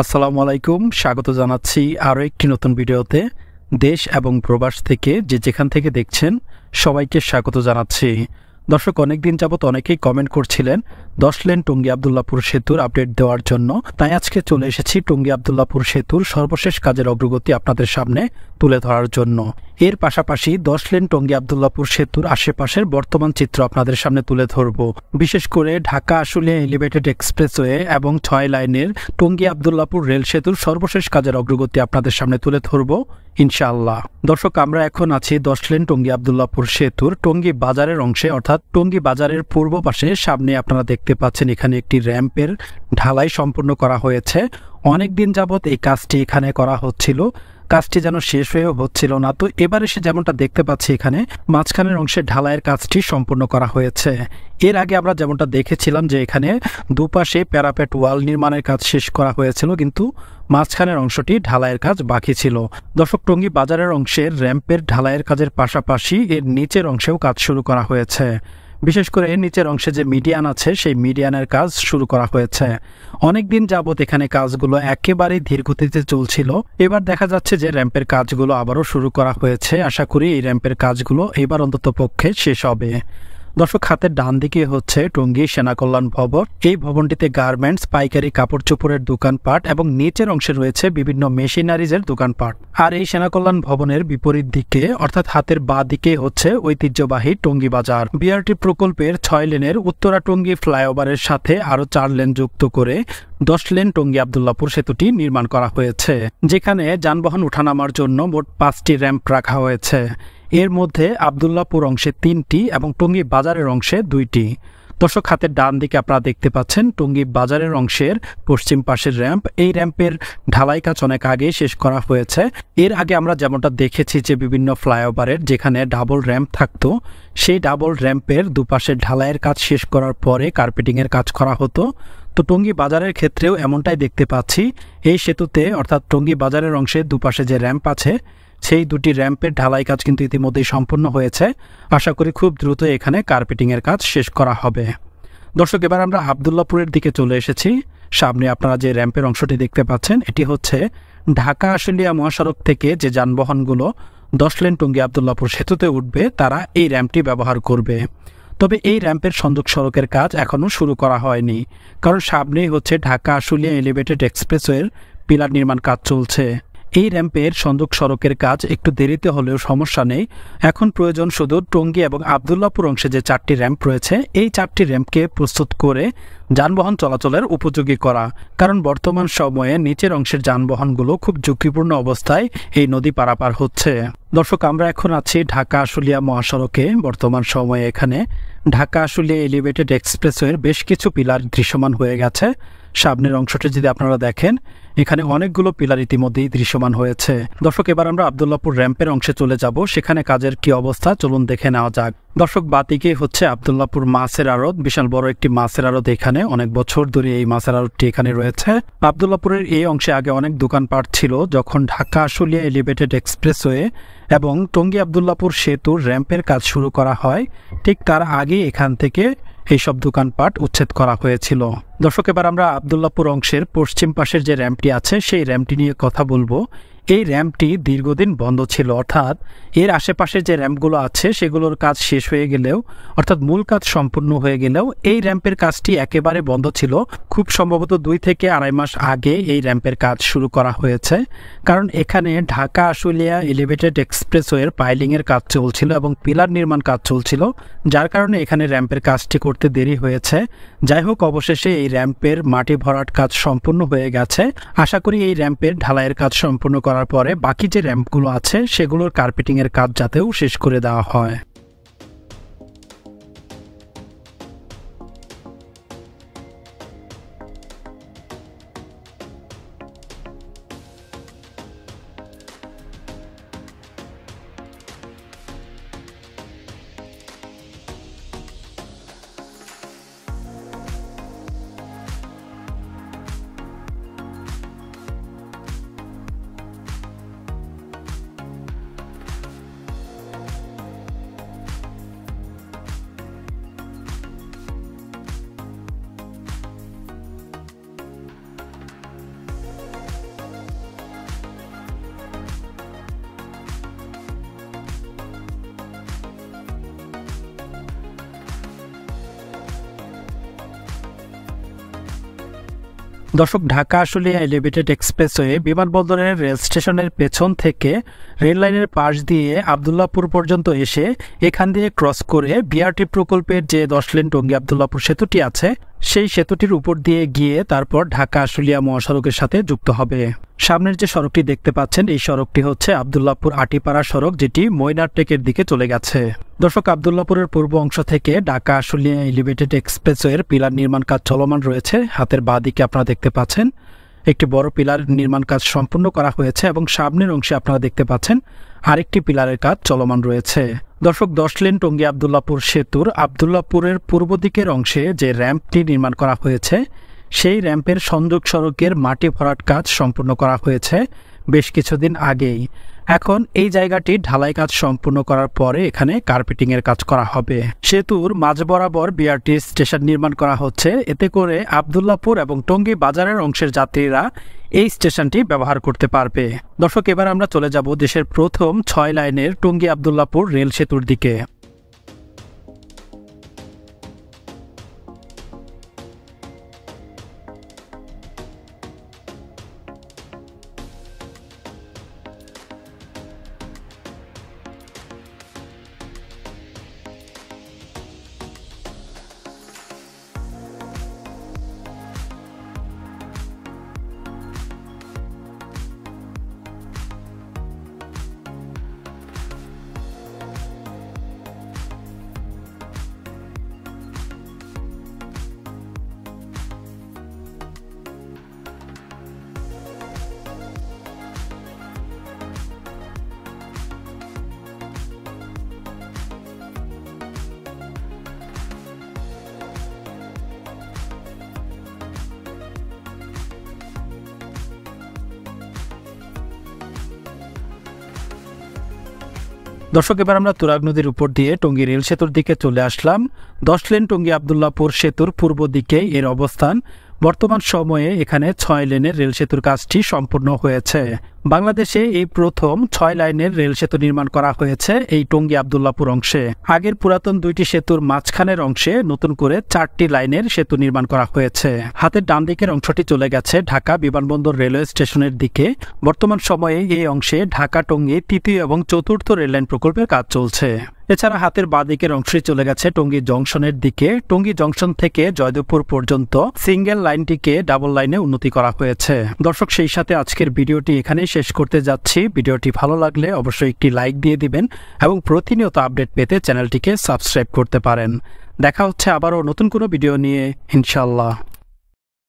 আসসালামু আলাইকুম, স্বাগত জানাচ্ছি আরও একটি নতুন ভিডিওতে। দেশ এবং প্রবাস থেকে যেখান থেকে দেখছেন সবাইকে স্বাগত জানাচ্ছি। দর্শক, অনেকদিন যাবত অনেকেই কমেন্ট করছিলেন 10 লেন টঙ্গী আবদুল্লাপুর সেতুর আপডেট দেওয়ার জন্য। তাই আজকে চলে এসেছি টঙ্গী আবদুল্লাপুর সেতুর সর্বশেষ কাজের অগ্রগতি আপনাদের সামনে তুলে ধরার জন্য। এর পাশাপাশি 10 লেন টঙ্গী আবদুল্লাপুর সেতুর আশেপাশের বর্তমান চিত্র আপনাদের সামনে তুলে ধরব। বিশেষ করে ঢাকা আশুলিয়া এলিভেটেড এক্সপ্রেসওয়ে এবং 6 লাইনের টঙ্গী আবদুল্লাপুর রেল সেতুর সর্বশেষ কাজের অগ্রগতি আপনাদের সামনে তুলে ধরব ইনশাআল্লাহ। দর্শক, আমরা এখন আছি 10 লেন টঙ্গী আবদুল্লাপুর সেতুর টঙ্গী বাজারের অংশে, অর্থাৎ টঙ্গী বাজারের পূর্ব পাশে। সামনে আপনারা দেখতে পাচ্ছেন এখানে একটি র্যাম্পের ঢালাই সম্পূর্ণ করা হয়েছে। অনেকদিন যাবত এই কাজটি এখানে করা হচ্ছিল, কাজটি যেন শেষ হয়েও হচ্ছিল না। তো এবার এসে যেমনটা দেখতে পাচ্ছি এখানে মাঝখানের অংশে ঢালাইয়ের কাজটি সম্পূর্ণ করা হয়েছে। এর আগে আমরা যেমনটা দেখেছিলাম যে এখানে দুপাশে প্যারাপেট ওয়াল নির্মাণের কাজ শেষ করা হয়েছিল, কিন্তু মাঝখানের অংশটি ঢালাইয়ের কাজ বাকি ছিল। দর্শক, টঙ্গী বাজারের অংশের র্যাম্পের ঢালাইয়ের কাজের পাশাপাশি এর নিচের অংশেও কাজ শুরু করা হয়েছে। বিশেষ করে এর নিচের অংশে যে মিডিয়ান আছে সেই মিডিয়ানের কাজ শুরু করা হয়েছে। অনেকদিন যাবত এখানে কাজগুলো একেবারেই ধীর গতিতে চলছিল। এবার দেখা যাচ্ছে যে র্যাম্পের কাজগুলো আবারও শুরু করা হয়েছে। আশা করি এই র্যাম্পের কাজগুলো এবার অন্তত পক্ষে শেষ হবে। দর্শক, হাতের ডান দিকে হচ্ছে টঙ্গী সেনা কল্যাণ ভবন। এই ভবনটিতে গার্মেন্টস, পাইকারি কাপড় চোপড়ের দোকানপাট এবং নিচের অংশে রয়েছে বিভিন্ন মেশিনারিজের দোকানপাট। আর এই সেনা কল্যাণ ভবনের বিপরীত দিকে অর্থাৎ হাতের বাঁ দিকে হচ্ছে ঐতিহ্যবাহী টঙ্গী বাজার। বিআরটি প্রকল্পের 6 লেনের উত্তরা টঙ্গী ফ্লাইওভারের সাথে আরো 4 লেন যুক্ত করে 10 লেন টঙ্গী আবদুল্লাপুর সেতুটি নির্মাণ করা হয়েছে, যেখানে যানবাহন ওঠানামার জন্য মোট 5টি র্যাম্প রাখা হয়েছে। এর মধ্যে আবদুল্লাপুর অংশে 3টি এবং টঙ্গী বাজারের অংশে 2টি। দর্শক, হাতের ডান দিকে আপনারা দেখতে পাচ্ছেন টঙ্গী বাজারের অংশের পশ্চিম পাশের র্যাম্প। এই র্যাম্পের ঢালাই কাজ অনেক আগেই শেষ করা হয়েছে। এর আগে আমরা যেমনটা দেখেছি যে বিভিন্ন ফ্লাইওভারের যেখানে ডাবল র্যাম্প থাকতো, সেই ডাবল র্যাম্পের দুপাশের ঢালাইয়ের কাজ শেষ করার পরে কার্পেটিংয়ের কাজ করা হতো। তো টঙ্গী বাজারের ক্ষেত্রেও এমনটাই দেখতে পাচ্ছি। এই সেতুতে অর্থাৎ টঙ্গী বাজারের অংশে দুপাশে যে র্যাম্প আছে সেই 2টি র্যাম্পের ঢালাই কাজ কিন্তু ইতিমধ্যেই সম্পূর্ণ হয়েছে। আশা করি খুব দ্রুত এখানে কার্পেটিংয়ের কাজ শেষ করা হবে। দর্শক, এবার আমরা আবদুল্লাপুরের দিকে চলে এসেছি। সামনে আপনারা যে র্যাম্পের অংশটি দেখতে পাচ্ছেন এটি হচ্ছে ঢাকা আশুলিয়া মহাসড়ক থেকে যে যানবাহনগুলো 10 লেন টঙ্গী আবদুল্লাপুর সেতুতে উঠবে তারা এই র্যাম্পটি ব্যবহার করবে। তবে এই র্যাম্পের সংযোগ সড়কের কাজ এখনও শুরু করা হয়নি, কারণ সামনেই হচ্ছে ঢাকা আশুলিয়া এলিভেটেড এক্সপ্রেসওয়ের পিলার নির্মাণ কাজ চলছে। এই র্যাম্পের সংযোগ সড়কের কাজ একটু দেরিতে হলেও সমস্যা নেই। এখন প্রয়োজন শুধু টঙ্গী এবং আবদুল্লাপুর অংশে যে 4টি র্যাম্প রয়েছে এই 4টি র্যাম্পকে প্রস্তুত করে যানবাহন চলাচলের উপযোগী করা, কারণ বর্তমান সময়ে নিচের অংশের যানবাহনগুলো খুব ঝুঁকিপূর্ণ অবস্থায় এই নদী পারাপার হচ্ছে। দর্শক, আমরা এখন আছি ঢাকা আশুলিয়া মহাসড়কে। বর্তমান সময়ে এখানে ঢাকা আশুলিয়া এলিভেটেড এক্সপ্রেসওয়ের বেশ কিছু পিলার দৃশ্যমান হয়ে গেছে। সামনের অংশটি যদি আপনারা দেখেন এখানে অনেকগুলো পিলার ইতিমধ্যেই দৃশ্যমান হয়েছে। দর্শক, এবার আমরা আবদুল্লাপুর র্যাম্পের অংশে চলে যাব, সেখানে কাজের কি অবস্থা চলুন দেখে নেওয়া যাক। দর্শক, বাতিকে হচ্ছে আবদুল্লাপুর মাছের আড়ত, বিশাল বড় একটি মাছের আড়ত। এখানে অনেক বছর ধরে এই মাছের আড়তটি এখানে রয়েছে। আবদুল্লাপুরের এই অংশে আগে অনেক দোকানপাট ছিল। যখন ঢাকা আশুলিয়া এলিভেটেড এক্সপ্রেসওয়ে এবং টঙ্গী আবদুল্লাপুর সেতুর র্যাম্পের কাজ শুরু করা হয়, ঠিক তার আগে এখান থেকে এইসব দোকানপাট উচ্ছেদ করা হয়েছিল। দর্শক, এবার আমরা আবদুল্লাপুর অংশের পশ্চিম পাশের যে র্যাম্পটি আছে সেই র্যাম্পটি নিয়ে কথা বলবো। এই র্যাম্পটি দীর্ঘদিন বন্ধ ছিল, অর্থাৎ এর আশেপাশে যে র্যাম্পগুলো আছে সেগুলোর কাজ শেষ হয়ে গেলেও, অর্থাৎ মূল কাজ সম্পূর্ণ হয়ে গেলেও এই র্যাম্পের কাজটি একেবারে বন্ধ ছিল। খুব সম্ভবত 2 থেকে আড়াই মাস আগে এই র্যাম্পের কাজ শুরু করা হয়েছে, কারণ এখানে ঢাকা আশুলিয়া এলিভেটেড এক্সপ্রেসওয়ের পাইলিংয়ের কাজ চলছিল এবং পিলার নির্মাণ কাজ চলছিল, যার কারণে এখানে র্যাম্পের কাজটি করতে দেরি হয়েছে। যাই হোক, অবশেষে এই র্যাম্পের মাটি ভরাট কাজ সম্পূর্ণ হয়ে গেছে। আশা করি এই র্যাম্পের ঢালাইয়ের কাজ সম্পূর্ণ করার পরে বাকি যে র্যাম্পগুলো আছে সেগুলোর কার্পেটিংয়ের কাজ যাতেও শেষ করে দেওয়া হয়। দর্শক, ঢাকা আশুলিয়া এলিভেটেড এক্সপ্রেসওয়ে বিমানবন্দরের রেল স্টেশনের পেছন থেকে রেল লাইনের পাশ দিয়ে আবদুল্লাহপুর পর্যন্ত এসে এখান দিয়ে ক্রস করে বিআরটি প্রকল্পের যে 10 লেন টঙ্গী আবদুল্লাহপুর সেতুটি আছে সেই সেতুটির উপর দিয়ে গিয়ে তারপর ঢাকা আশুলিয়া মহাসড়কের সাথে যুক্ত হবে। সামনের যে সড়কটি দেখতে পাচ্ছেন এই সড়কটি হচ্ছে আবদুল্লাহপুর আটিপাড়া সড়ক, যেটি ময়নারটেকের দিকে চলে গেছে। দর্শক, আবদুল্লাহপুরের পূর্ব অংশ থেকে ঢাকা আশুলিয়া এলিভেটেড এক্সপ্রেসওয়ের পিলার নির্মাণ কাজ চলমান রয়েছে। হাতের বাঁ দিকে আপনারা দেখতে পাচ্ছেন একটি বড় পিলার নির্মাণ কাজ সম্পূর্ণ করা হয়েছে এবং সামনের অংশে আপনারা দেখতে পাচ্ছেন আরেকটি পিলারের কাজ চলমান রয়েছে। দর্শক, 10 লেন টঙ্গী আবদুল্লাহপুর সেতুর আবদুল্লাহপুরের পূর্ব দিকের অংশে যে র্যাম্পটি নির্মাণ করা হয়েছে সেই র্যাম্পের সংযোগ সড়কের মাটি ভরাট কাজ সম্পূর্ণ করা হয়েছে বেশ কিছুদিন আগেই। এখন এই জায়গাটি ঢালাই কাজ সম্পূর্ণ করার পরে এখানে কার্পেটিং এর কাজ করা হবে। সেতুর মাঝ বরাবর বিআরটি স্টেশন নির্মাণ করা হচ্ছে, এতে করে আবদুল্লাহপুর এবং টঙ্গী বাজারের অংশের যাত্রীরা এই স্টেশনটি ব্যবহার করতে পারবে। দর্শক, এবার আমরা চলে যাব দেশের প্রথম 6 লাইনের টঙ্গী আবদুল্লাহপুর রেল সেতুর দিকে। দর্শক, এবার আমরা তুরাগ নদীর উপর দিয়ে টঙ্গী রেল সেতুর দিকে চলে আসলাম। 10 লেন টঙ্গী আবদুল্লাহপুর সেতুর পূর্ব দিকে এর অবস্থান। বর্তমান সময়ে এখানে 6 লেনের রেল সেতুর কাজটি সম্পূর্ণ হয়েছে। বাংলাদেশে এই প্রথম 6 লাইনের রেল সেতু নির্মাণ করা হয়েছে এই টঙ্গী আবদুল্লাহপুর অংশে। আগের পুরাতন 2টি সেতুর মাঝখানের অংশে নতুন করে 4টি লাইনের সেতু নির্মাণ করা হয়েছে। হাতের ডান দিকের অংশটি চলে গেছে ঢাকা বিমানবন্দর রেলওয়ে স্টেশনের দিকে। বর্তমান সময়ে এই অংশে ঢাকা টঙ্গী 3য় এবং 4র্থ রেললাইন প্রকল্পের কাজ চলছে। এছাড়া হাতের বাঁ দিকের অংশটি চলে গেছে টঙ্গী জংশনের দিকে। টঙ্গী জংশন থেকে জয়দেবপুর পর্যন্ত সিঙ্গেল লাইনটিকে ডাবল লাইনে উন্নতি করা হয়েছে। দর্শক, সেই সাথে আজকের ভিডিওটি এখানেই শেষ করতে যাচ্ছি। ভিডিওটি ভালো লাগলে অবশ্যই একটি লাইক দিয়ে দিবেন এবং প্রতিনিয়ত আপডেট পেতে চ্যানেলটিকে সাবস্ক্রাইব করতে পারেন। দেখা হচ্ছে আবারও নতুন কোনো ভিডিও নিয়ে, ইনশাআল্লাহ।